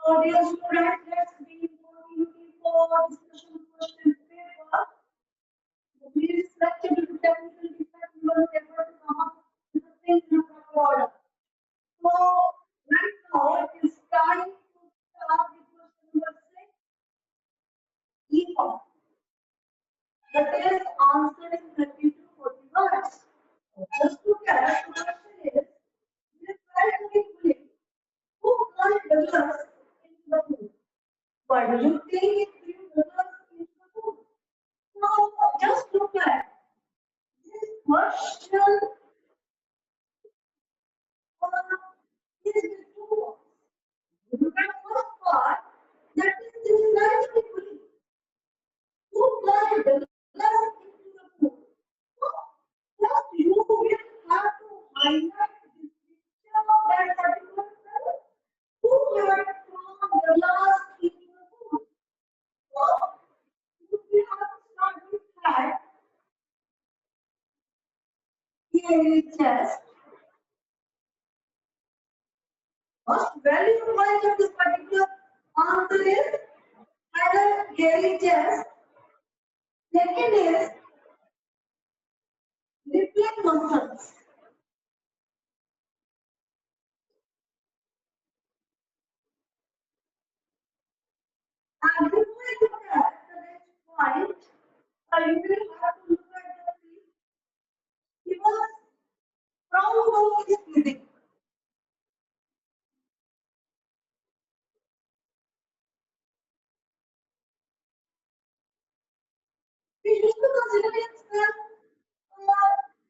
So, dear students, let's begin for discussion question paper. Please select a technical defect you will paper to come up with the things in proper order. So, right now it is time to start with question number 6. E-form. The test answer is 30 to 40 words. Just to catch the question is, describe carefully who can't Douglas into the pool. Why do you think it threw Douglas into the pool? Now, just look at this question. Is the two. Look at first part. That is describe carefully who can't Douglas into the pool. So, first you will have to highlight this picture of that particular fellow who had thrown Douglas into the pool. So, we have to start with that. Yes. First value point of this particular answer is either Gary chest. Second is rippling muscles. And if we look at the next point, you will have to look at the thing. He was proud of his physique. He used to consider himself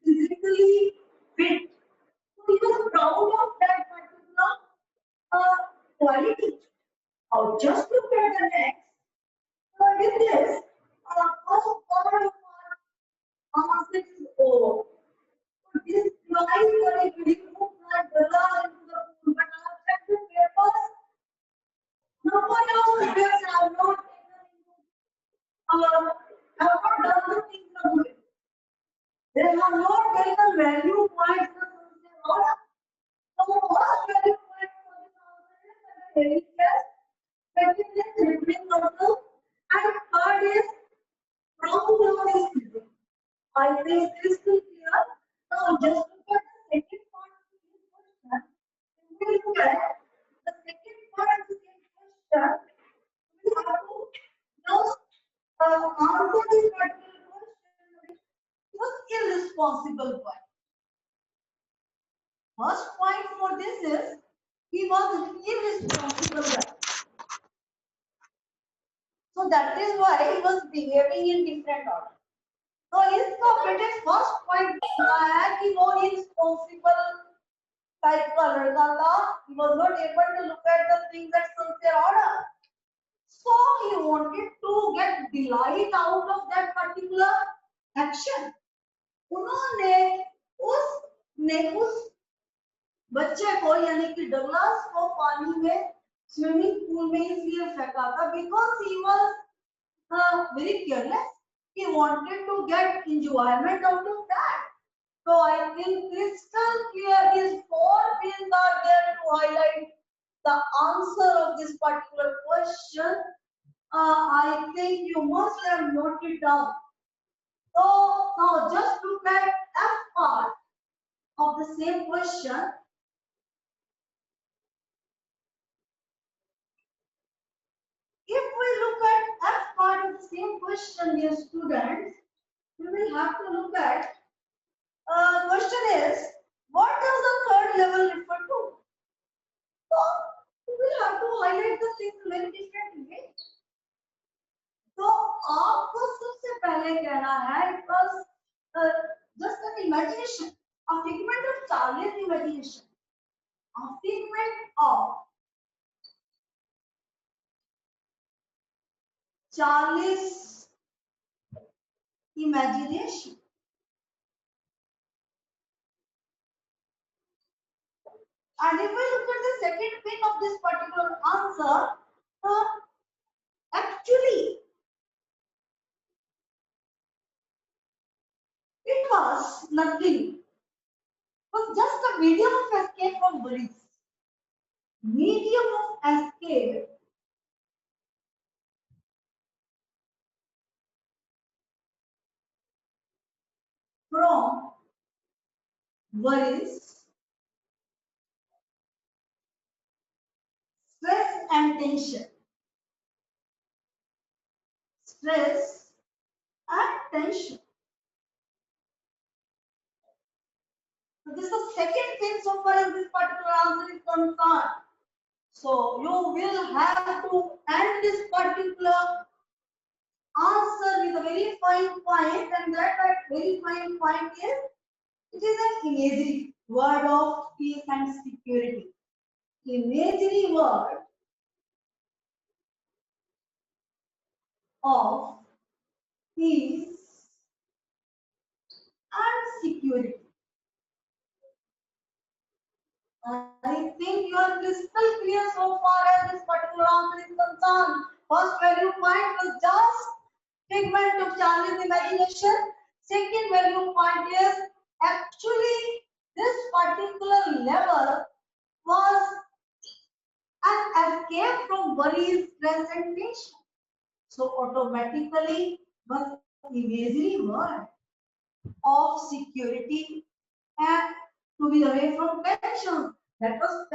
physically fit. So he was proud of that particular quality. Now just look at the next. With this, first part of our answer is over. So this implies that if you remove that Dalla into the pool, but our chapter papers, number of students have not taken into have not done the things in a way. They have not taken value points in the order. So first value point for this answer is that the heavy chest, second is rippling muscle, and third is round down is physics. I think this is clear. Now just look at the second part of this question. If we look at the second part of the same question, we have to just answer this particular question. Was irresponsible point. First point for this is he was an irresponsible guy. So that is why he was behaving in different order. So इसका बेटे first point है कि वो irresponsible type का लड़का था. He was not able to look at the things at sincere order. So he wanted to get delight out of that particular action. उन्होंने उस बच्चे को यानी कि डगलास को पानी में स्विमिंग पूल में इसलिए फेंका था because he was very careless. He wanted to get enjoyment out of that. So I think crystal clear these four pins are there to highlight the answer of this particular question. I think you must have noted down. So now just look at F part of the same question. If we look at F part of the same question, dear students, we will have to look at question is what does the third level refer to? So we will have to highlight the things in very different ways. तो आपको सबसे पहले कहना है it was just an imagination, a figment of Charlie's imagination, a figment of 40 imagination. And if we look at the second thing of this particular answer, actually it was nothing. It was just a medium of escape from worries. Medium of escape from worries, stress and tension. Stress and tension. So this is the second thing so far as this particular answer is concerned. So you will have to end this particular answer with a very fine point, and that very fine point is it is an imagery word of peace and security. Imagery word of peace and security. I think you are crystal clear so far as this particular answer is concerned. First value point was just figment of Charlie's imagination. Second value point is actually this particular level was an escape from worries, stress, and tension. So automatically was imagery word of security and to be away from tension. That was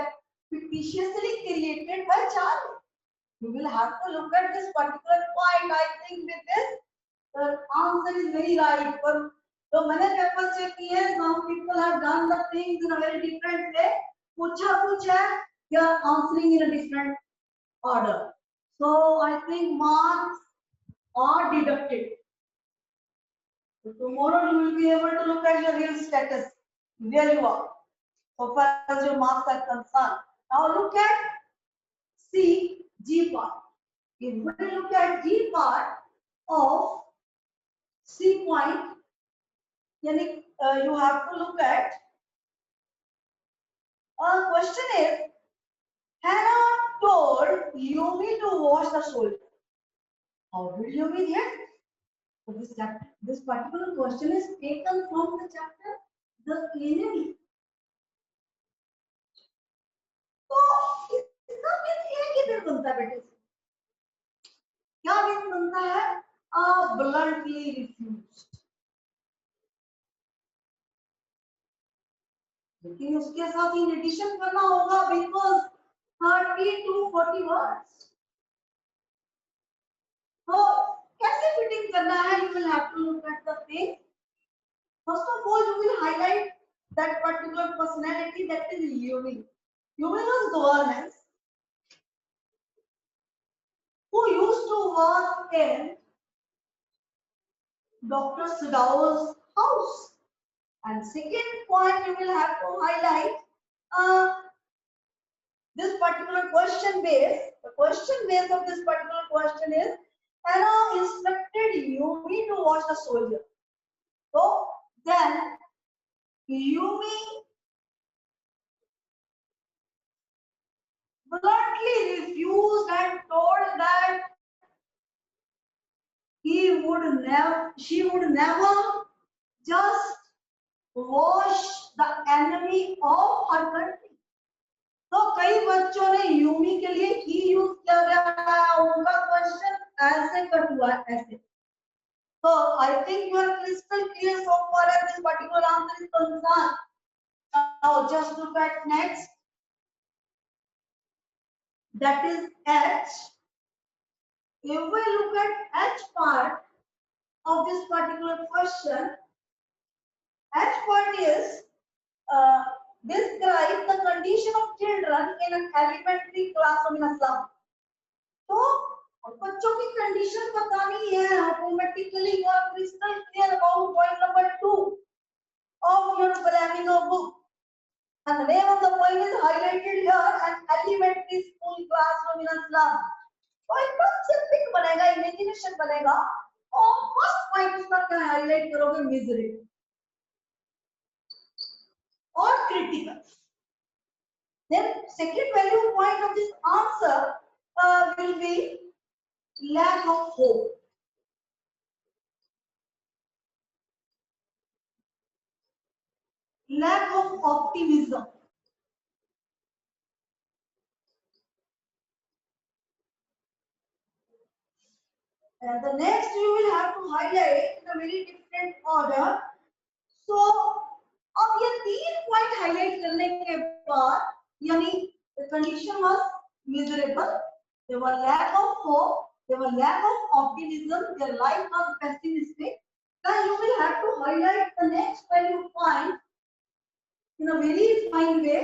fictitiously created by Charlie. You will have to look at this particular point. I think with this, the answer is very right. But so many people check here, some people have done the things in a very different way. Pucha, you are answering in a different order. So I think marks are deducted. So tomorrow you will be able to look at your real status, where you are, so far as your marks are concerned. Now look at C, G part. If we look at G part of C point, you have to look at, question is, Hannah told Yumi to wash the shoulder. How did Yumi get it? So this particular question is taken from the chapter The Enemy. तो इसका mean ये किधर बनता है बेटे? क्या mean बनता है? Bluntly refused. लेकिन उसके साथ इन एडिशन करना होगा because 30 to 40 words. तो कैसे फिटिंग करना है? You will have to look at the thing. First of all, you will highlight that particular personality, that is Yumi. Yumi was governess who used to work in Dr. Sadao's house. And second point you will have to highlight, this particular question base. The question base of this particular question is, Anna instructed Yumi to watch the soldier. So then Yumi bluntly refused and told that she would never just wash the enemy of her country. तो कई बच्चों ने Yumi के लिए ही use किया गया है, उनका क्वेश्चन ऐसे कट हुआ है ऐसे. So I think you are crystal clear so far as this particular answer is concerned. Now just look at next. That is H. If we look at H part of this particular question, H part is describe the condition of children in an elementary classroom in Assam. तो बच्चों की condition बतानी है. Automatically you are crystal clear about point number 2 of your planning of book. And the name of the point is highlighted here, an elementary school classroom in Assam. तो एकदम से pick बनेगा, imagination बनेगा। और first point उसका क्या highlight करोगे? Miserable और critical. Then second value point of this answer will be lack of hope. Lack of optimism. And the next you will have to highlight in a very different order. So अब ये 3 point highlight करने के बाद यानी the condition was miserable, there was lack of hope, there was lack of optimism, their life was pessimistic. Then you will have to highlight the next value point in a very fine way.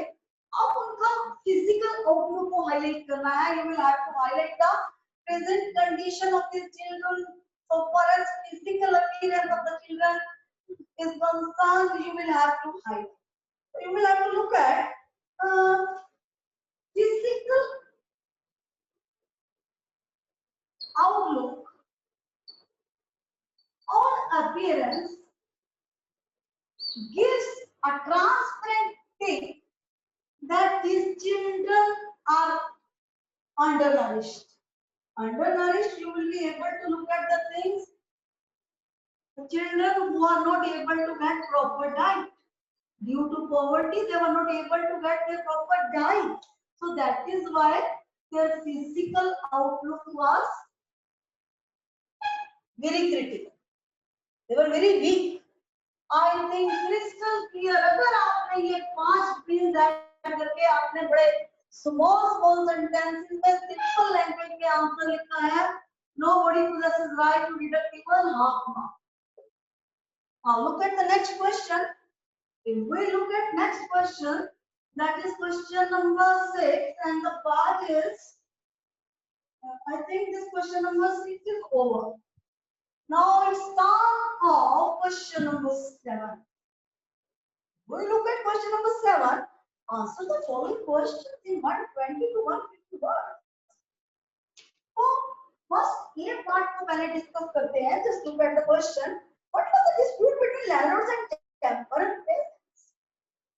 अब उनका physical outlook को highlight करना है. You will have to highlight the present condition of these children. So far as physical appearance of the children is concerned, you will have to highlight. So you will have to look at physical outlook or appearance gives a transparent thing that these children are undernourished. Undernourished, you will be able to look at the things. The children who are not able to get proper diet. Due to poverty, they were not able to get their proper diet. So that is why their physical outlook was very critical. They were very weak. I think crystal clear. अगर आपने ये 5 pins add करके आपने बड़े small sentences में simple language में answer लिखा है, nobody possesses right to deduct even half mark. Now look at the next question. If we look at next question, that is question number 6, and the part is, I think this question number 6 is over. Now it's time of question number 7. We look at question number 7. Answer the following questions in 120 to 150 words. So first ये part को पहले discuss करते हैं. Just look at the question. What was the dispute between landlords and temporary peasants?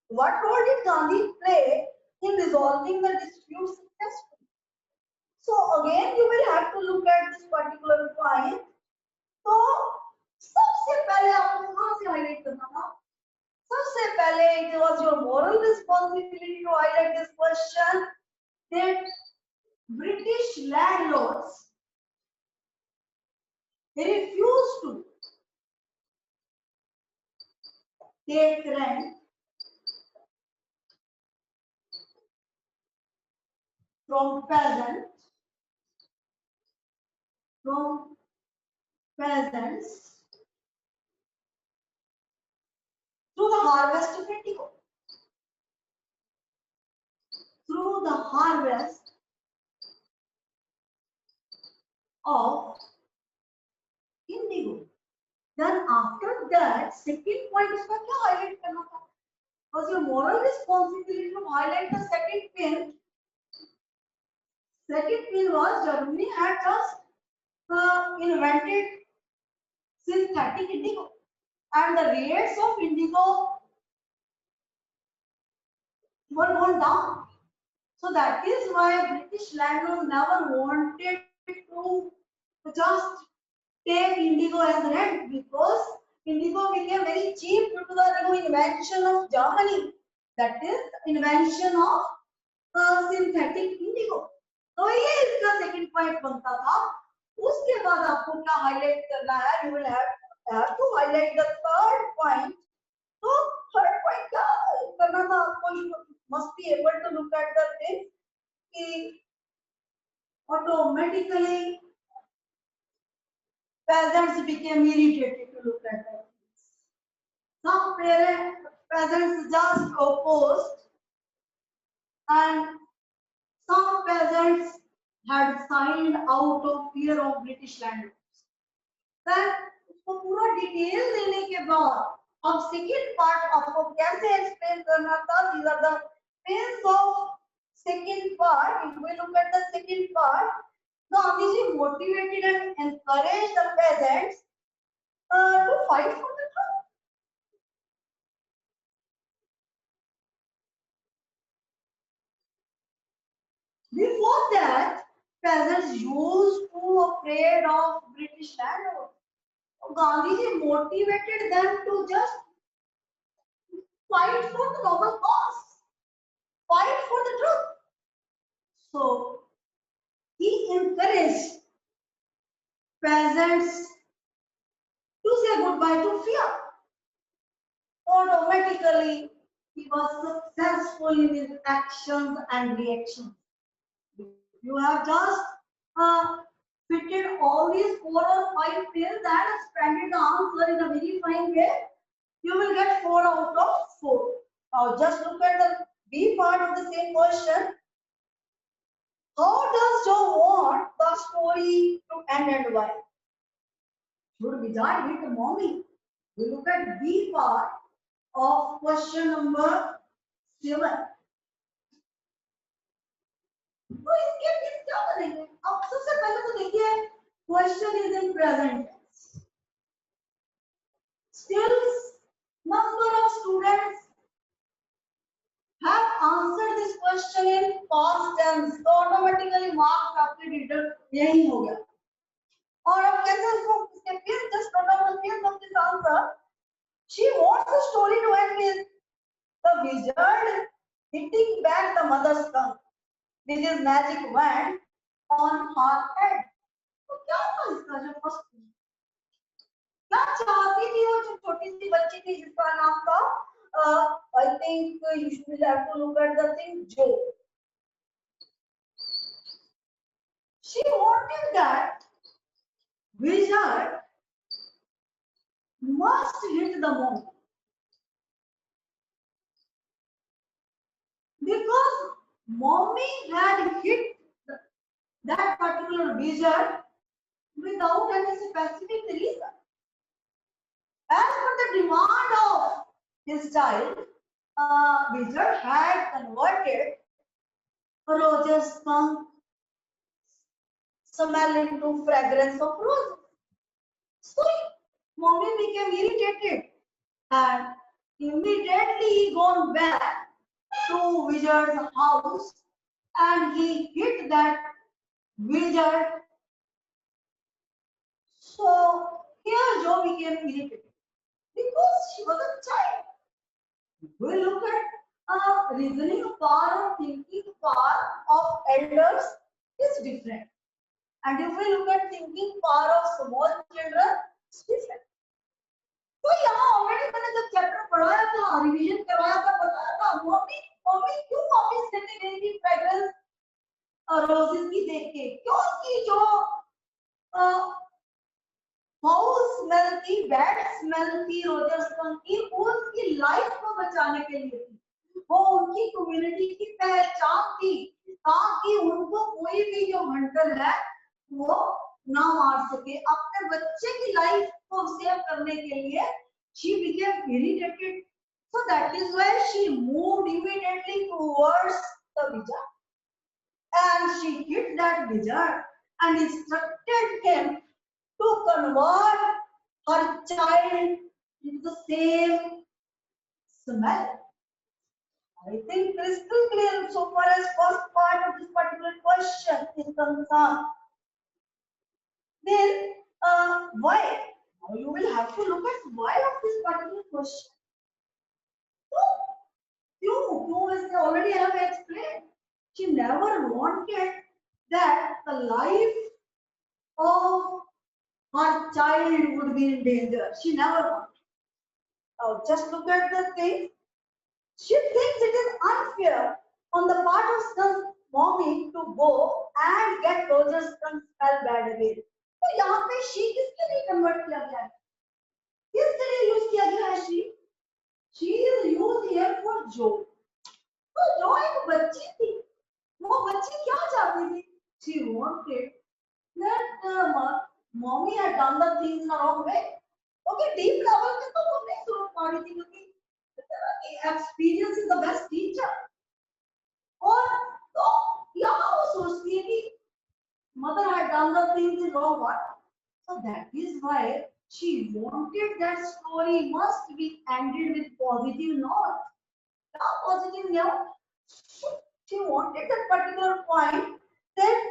What role did Gandhi play in resolving the dispute successfully? So again, you will have to look at this particular point. तो सबसे पहले आपको कहाँ से highlight करना था? सबसे पहले it was your moral responsibility to highlight this question that British landlords, they refused to take rent from peasants through the harvest of indigo. Through the harvest of indigo. Then after that, second point इसका क्या highlight करना था? Was your moral responsibility to highlight the second pin. Second pin was Germany had just invented synthetic indigo, and the rates of indigo were gone down. So that is why British landlords never wanted to just take indigo as rent, because indigo became very cheap due to the new invention of Germany, that is invention of synthetic indigo. तो ये इसका second point बनता था. उसके बाद आपको क्या highlight करना है? You will have to highlight the third point. तो थर्ड पॉइंट क्या करना था आपको? You must be able to look at the things कि automatically peasants became irritated to look at the things. Some peasants just opposed, and some peasants had signed out of fear of British landlords. Then उसको पूरा detail देने के बाद अब second part आपको कैसे explain करना था? These are the pins of second part. If we look at the second part, Gandhiji motivated and encouraged the peasants to fight for the truth. Before that, peasants used to afraid of British landlords. Gandhiji motivated them to just fight for the noble cause, fight for the truth. So he encouraged peasants to say goodbye to fear. Automatically, he was successful in his actions and reactions. You have just fitted all these 4 or 5 pills and expanded the answer in a very fine way. You will get 4 out of 4. Now just look at the B part of the same question. How does Joe want the story to end and why? Should Vijay meet mommy? We look at B part of question number 7. तो इसके किस क्या करेंगे? अब सबसे पहले तो देखिए question is in present tense. Still, number of students have answered this question in past tense. तो automatically marks आपके डिडक्ट यही हो गया. और अब कैसे इसको इसके फिर just automatically of this answer. She wants the story to end with the wizard hitting back the mother's tongue with his magic wand on her head. तो क्या था इसका जो फर्स्ट क्या चाहती थी वो जो छोटी सी बच्ची थी जिसका नाम था I think you should have to look at the thing Joe. She wanted that wizard must hit the mom because mommy had hit that particular wizard without any specific reason. As per the demand of his child, wizard had converted Roger's tongue smell into fragrance of roses. So mommy became irritated and immediately gone back to wizard's house and he hit that wizard. So here Joe became irritated because she was a child. We look at reasoning power or thinking power of elders is different. And if we look at thinking power of small children, it's different. तो यहाँ already मैंने जब chapter पढ़ाया था revision करवाया था बताया था मम्मी मम्मी क्यों वापस लेने गई थी फ्रेग्रेंस रोजेस की देख के क्योंकि जो फाउल स्मेल थी बैड स्मेल थी रोजर्स की उसकी लाइफ को बचाने के लिए थी वो उनकी कम्युनिटी की पहचान थी ताकि उनको कोई भी जो हंटर है वो ना मार सके अपने बच्चे की लाइफ को सेव करने के लिए she became irritated so that is why she moved immediately towards the wizard and she hit that wizard and instructed him to convert her child into the same smell. I think crystal clear so far as first part of this particular question is concerned. Then why? Now you will have to look at why of this particular question. So, as already I have explained, she never wanted that the life of her child would be in danger. She never wanted. Now, just look at the thing. She thinks it is unfair on the part of son's mommy to go and get Roger's son spell bad again. तो यहाँ पे she किसके लिए convert किया गया है? किसके लिए use किया गया है she? She is used here for Joe. तो जो एक बच्ची थी, वो बच्ची क्या चाहती थी? She wanted that mommy had done the things in the wrong way. Okay, deep level पे तो वो नहीं सोच पा रही थी क्योंकि experience is the best teacher. और तो यहाँ वो सोचती है कि mother had done the things in wrong what? So that is why she wanted that story must be ended with positive note. Not positive note. She wanted that particular point that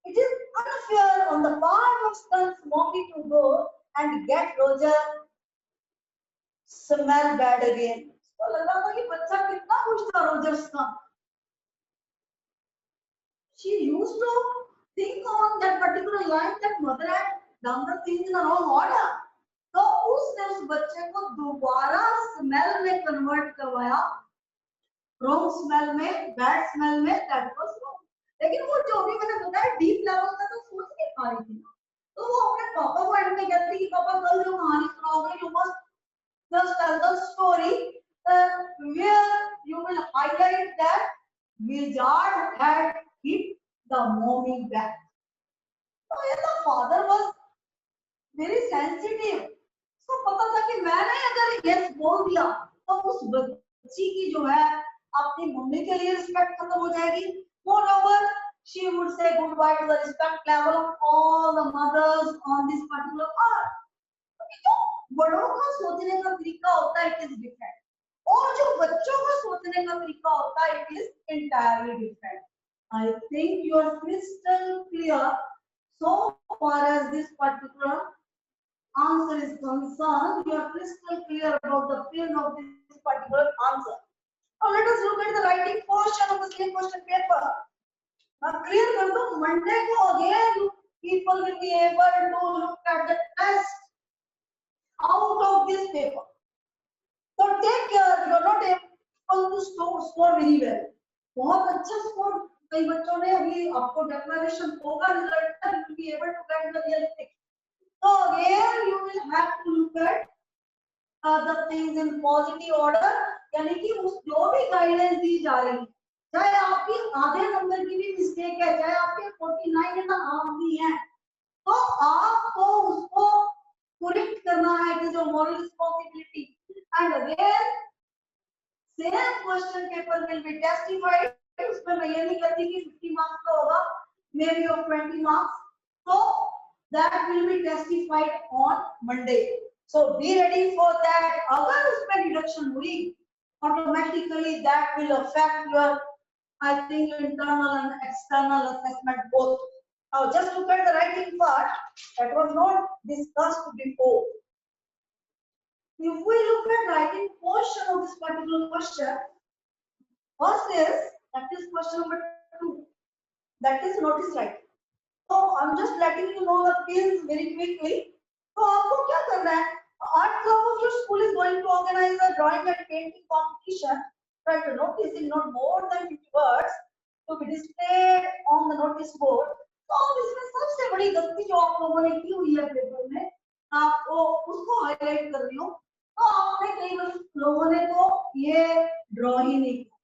it is unfair on the part of Stan's mommy to go and get Roger smell bad again. तो लग रहा था कि बच्चा कितना खुश था Rogers का. She used to think on that particular line that mother had done the things in the wrong order. तो उसने उस बच्चे को दोबारा स्मेल में कन्वर्ट करवाया, रॉन्ग स्मेल में, बैड स्मेल में, दैट वाज रॉन्ग. लेकिन वो जो भी मैंने बताया डीप लेवल का तो सोच नहीं पा रही थी ना. तो वो अपने पापा को एंड में कहती कि पापा कल जो कहानी सुनाओगे you must just tell the story where you will highlight that Wizard had hit the mommy back. So yeah, the father was very sensitive. So पता था कि मैंने अगर yes बोल दिया तो उस बच्ची की जो है अपनी मम्मी के लिए रिस्पेक्ट खत्म हो जाएगी. Moreover, she would say goodbye to the respect level of all the mothers on this particular earth. जो बड़ों का सोचने का तरीका होता है इट इज डिफरेंट और जो बच्चों का सोचने का तरीका होता है it is entirely different. I think you are crystal clear so far as this particular answer is concerned. You are crystal clear about the field of this particular answer. Now let us look at the writing portion of the same question paper. Now clear कर दो. Monday को again people will be able to look at the test out of this paper. So take care, you are not able to score very well. बहुत अच्छा score कई बच्चों ने अभी आपको डेक्लेरेशन होगा रिजल्ट तक you will be able to get the realistic. So again you will have to look at the things in positive order. यानी कि उस जो भी गाइडेंस दी जा रही है चाहे आपकी आधे नंबर की भी मिस्टेक है चाहे आपके 49 है हाफ भी है तो आपको उसको correct करना है. It is your moral responsibility. And again, same question paper will be testified. उसमें मैं ये नहीं कहती कि 50 marks का होगा, maybe of 20 marks. So that will be testified on Monday. So be ready for that. अगर उसमें deduction हुई, automatically that will affect your, I think, internal and external assessment both. Now just look at the writing part that was not discussed before. If we look at writing portion of this particular question, first is that is question number 2. That is notice writing. So I'm just letting you know the pins very quickly. So आपको क्या करना है? Art club of your school is going to organize a drawing and painting competition. Try to notice in not more than 50 words to be displayed on the notice board. तो अब इसमें सबसे बड़ी गलती जो आप लोगों ने की हुई है पेपर में, आपको उसको हाईलाइट कर रही हूँ. तो आपने कई लोगों ने तो ये ड्रॉ ही नहीं किया.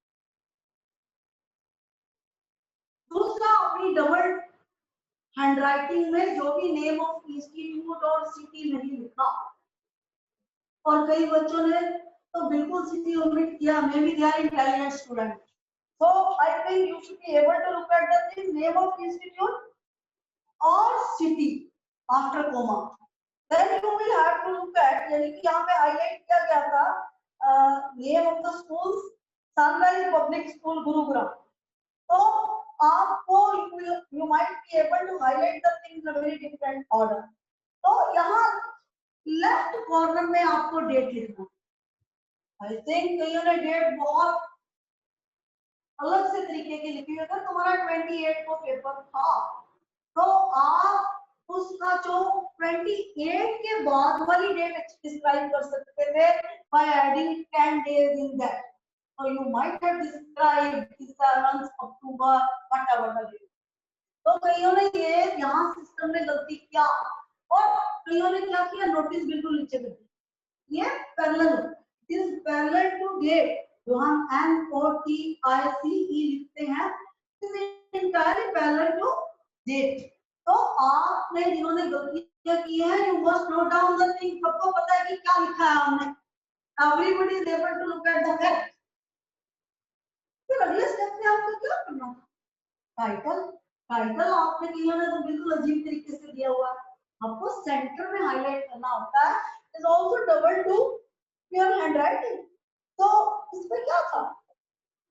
दूसरा अपनी डबल हैंडराइटिंग में जो भी नेम ऑफ इंस्टीट्यूट और सिटी नहीं लिखा और कई बच्चों ने तो बिल्कुल सिटी ओमिट किया. May be they are intelligent student. So I think you should be able to look at the things name of institute or city after comma. Then you will have to look at यानी कि यहाँ पे highlight किया गया था name of the schools Sunrise Public School Gurugram. तो आपको you might be able to highlight the things in a very different order. तो यहाँ लेफ्ट कॉर्नर में आपको डेट लिखना. I think कईयों ने डेट बहुत अलग से तरीके की लिखी है. अगर तुम्हारा 28 को पेपर था तो आप उसका जो 28 के बाद वाली डेट डिस्क्राइब कर सकते थे by adding 10 days in that. So you might have described the 7th October whatever the date. तो कईयों ने ये यहाँ सिस्टम में गलती किया और कईयों ने क्या किया नोटिस बिल्कुल नीचे कर दिया. ये parallel, it is parallel to date जो हम NOTICE लिखते हैं. It is entirely parallel to date. तो आपने जिन्होंने गलतियां की हैं you must note down the thing. सबको पता है कि क्या लिखा है हमने. Everybody is able to look at the fact. फिर अगले स्टेप में आपको क्या करना है? टाइटल टाइटल आपने दिया ना तो बिल्कुल अजीब तरीके से दिया हुआ है, आपको सेंटर में हाईलाइट करना होता है। Is also double two your handwriting. तो इसमें क्या था,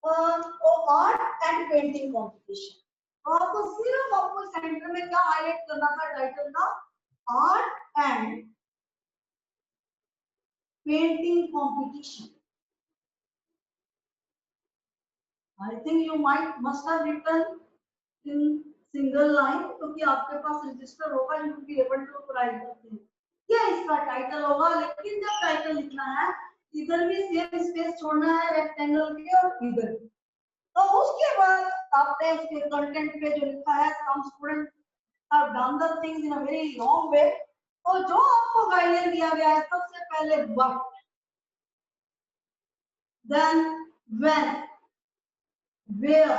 आर्ट एंड पेंटिंग कॉम्पिटिशन, तो आपको सिर्फ आपको सेंटर में क्या हाईलाइट करना था टाइटल का, art and painting competition. I think you might must have written in single line, क्योंकि आपके पास रजिस्टर होगा, you will be able to write the thing. ये इसका टाइटल होगा, लेकिन जब टाइटल लिखना है इधर भी सेम स्पेस छोड़ना है रेक्टेंगल के और इधर भी। तो उसके बाद आपने इसके कंटेंट पे जो लिखा है, some student have done the things in a very long way. तो जो आपको गाइडलाइन दिया गया है, सबसे पहले what, then when, where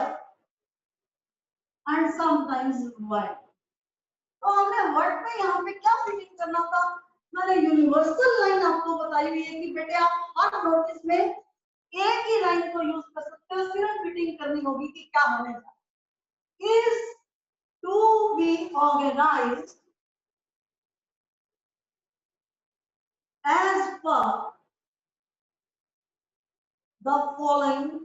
and sometimes why. तो हमने वर्ड में यहाँ पे क्या फिटिंग करना था, मैंने यूनिवर्सल लाइन आपको बताई हुई है कि बेटे आप हर नोटिस में एक ही लाइन को यूज कर सकते हो, सिर्फ फिटिंग करनी होगी कि क्या होने जा रहा है। Is to be organised as per the following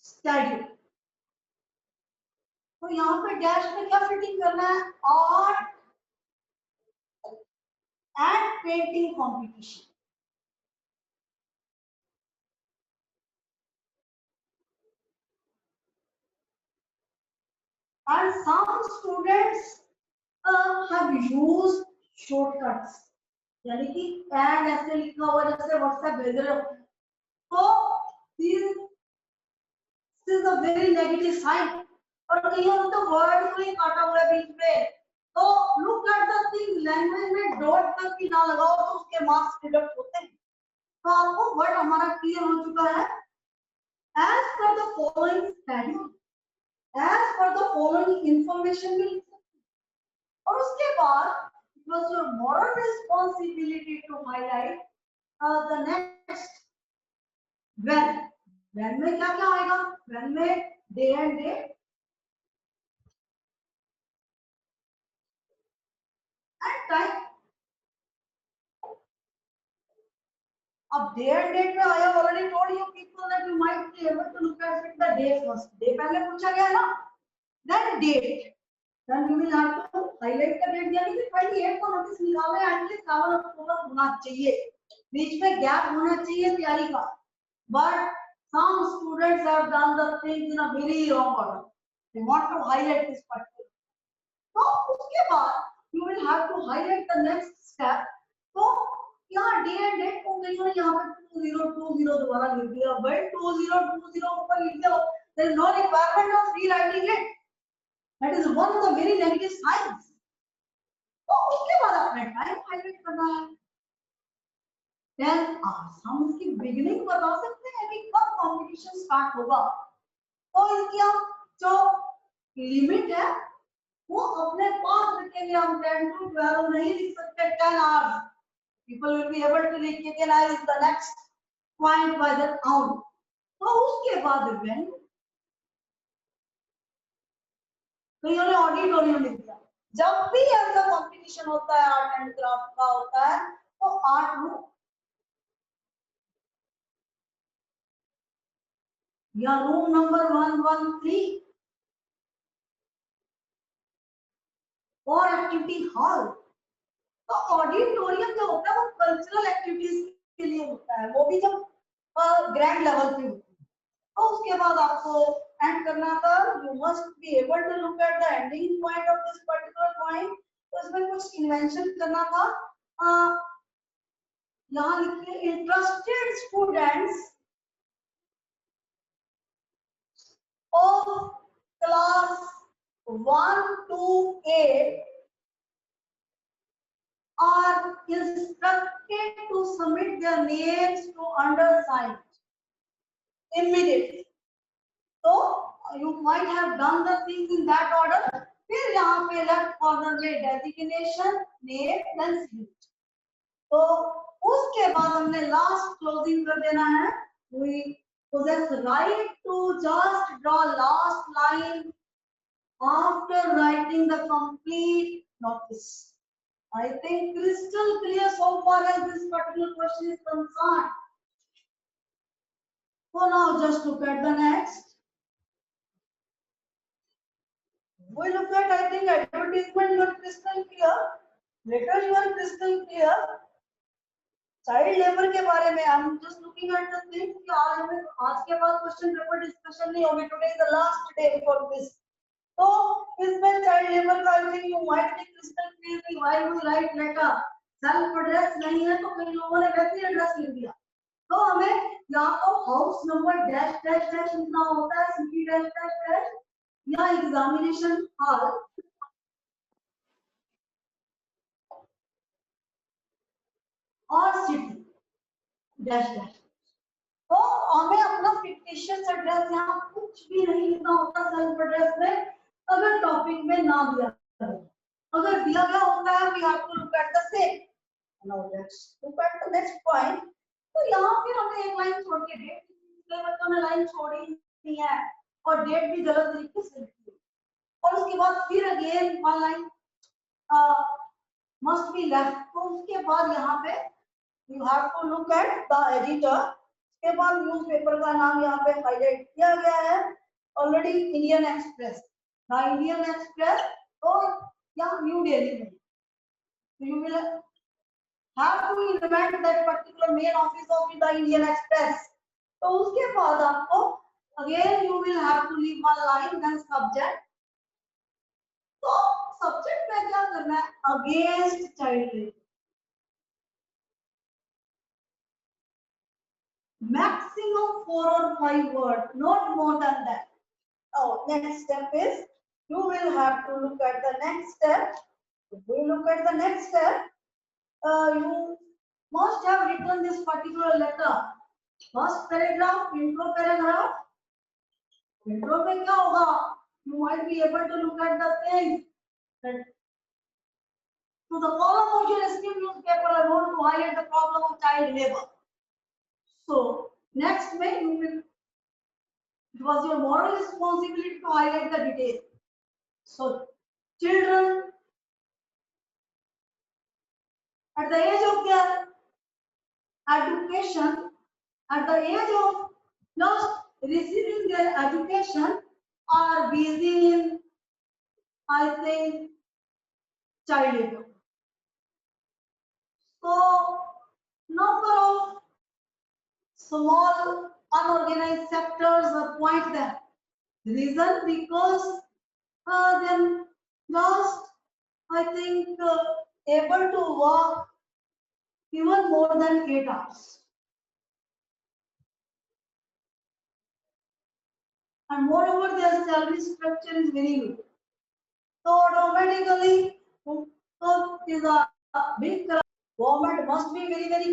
schedule. तो यहाँ पे डैश में क्या फिटिंग करना है, art and painting competition. And some students have used shortcuts, यानी कि एड ऐसे लिखा हुआ जैसे व्हाट्सएप भेज रहे हो, तो this is a very negative sign. और कहीं तो वर्ड को ही काटा हुआ है बीच में, तो look at the thing, language में डॉट तक भी ना लगाओ तो उसके मार्क्स डिडक्ट होते हैं। तो आपको वर्ड हमारा क्लियर हो चुका है, as per the following schedule, as per the following information भी। और उसके बाद it was your moral responsibility to highlight the next when। when में क्या क्या आएगा, when में day and date and time। अब day and date में I have already told you people that you might be able to look at it the day first, day पहले पूछा गया ना, then date, then you will have to highlight the date, यानी कि 28 को notice निकालना है, एटलीस्ट 7 अक्टूबर होना चाहिए, बीच में गैप होना चाहिए तैयारी का। But some students have done the things in a very wrong order. They want to highlight this particular. तो उसके बाद you will have to highlight the next step. तो यहाँ day and date को कहीं ना यहाँ पे 2020 दोबारा लिख दिया, but 2020 ऊपर लिख दिया, there is no requirement of rewriting it. That is one of the very negative signs. तो उसके बाद आपने टाइम हाईलाइट करना है। देन हम इसकी बिगिनिंग बता सकते हैं कि कब कंपटीशन स्टार्ट होगा। तो इसकी हम जो लिमिट है वो अपने पास रखेंगे, हम 10 to 12 नहीं लिख सकते, 10 hours। People will be able to लिख के 10 hours is the next point by the count। तो उसके बाद when, तो इन्होंने ऑडिटोरियम लिख दिया। जब भी ऐसा कंपटीशन होता है आर्ट एंड क्राफ्ट का होता है, तो आर्ट रूम या रूम नंबर 113 और एक्टिविटी हॉल। तो ऑडिटोरियम जो होता है वो कल्चरल एक्टिविटीज के लिए होता है, वो भी जब ग्रैंड लेवल पे होती है। तो उसके बाद आपको एंड करना था, you must be able to look at the ending point of this particular point. तो इसमें कुछ इन्वेंशन करना था, यहाँ लिखिए interested students of class 1 to 8 are instructed to submit their names to undersigned immediately. So you might have done the things in that order. फिर यहाँ पे लेफ्ट कॉर्नर में डेजिग्नेशन, नेम, देन सिग्नेचर। तो उसके बाद हमने लास्ट क्लोजिंग कर देना है। We possess right to just draw last line after writing the complete notice. I think crystal clear so far as this particular question is concerned. So now just look at the next. We look at, I think, advertisement, you are crystal clear. Later you are crystal clear. Child labour के बारे में I am just looking at the things कि आज के बाद question paper discussion नहीं होगी. Today is the last day for this. तो इसमें चाइल्ड लेबर का I think you might be crystal clear कि why we write letter. Self address नहीं है तो कई लोगों ने वैसे एड्रेस लिख दिया. तो हमें या तो house number dash dash dash लिखना होता है, सिटी डैश डैश डैश, या एग्जामिनेशन हॉल और सिटी डैश डैश. तो हमें अपना फिक्टिशियस एड्रेस यहाँ कुछ भी नहीं लिखना होता सेल्फ एड्रेस में, अगर टॉपिक में ना दिया हो. अगर दिया गया होता है we have to look at the same. Now let's look at the next point. तो यहाँ फिर हमने एक लाइन छोड़ के डेट, इसलिए बच्चों ने लाइन छोड़ी नहीं है और डेट भी गलत तरीके से लिखी है. और उसके बाद फिर again one line must be left. तो उसके बाद यहाँ पे you have to look at the editor. के बाद न्यूज़पेपर का नाम यहाँ पे हाईलाइट किया गया है already, Indian Express. The Indian Express तो यहाँ न्यू दिल्ली में. You will have to invent that particular main office of the Indian Express. तो उसके बाद आपको again you will have to leave one line then subject. तो सब्जेक्ट में क्या करना है, against child labour. Maximum 4 or 5 words, not more than that. Oh, next step is you will have to look at the next step. If we look at the next step, you must have written this particular letter. First paragraph, intro paragraph. Intro में क्या होगा? You might be able to look at the things. To the column of your esteemed newspaper, I want to highlight the problem of child labor. So next May you will, it was your moral responsibility to highlight the detail. So children at the age of their education, at the age of just receiving their education, are busy in, I think, child labor. So number of small unorganized sectors appoint them. Reason because then just I think able to work even more than 8 hours. And moreover their salary structure is very low. So automatically so is a big government must be very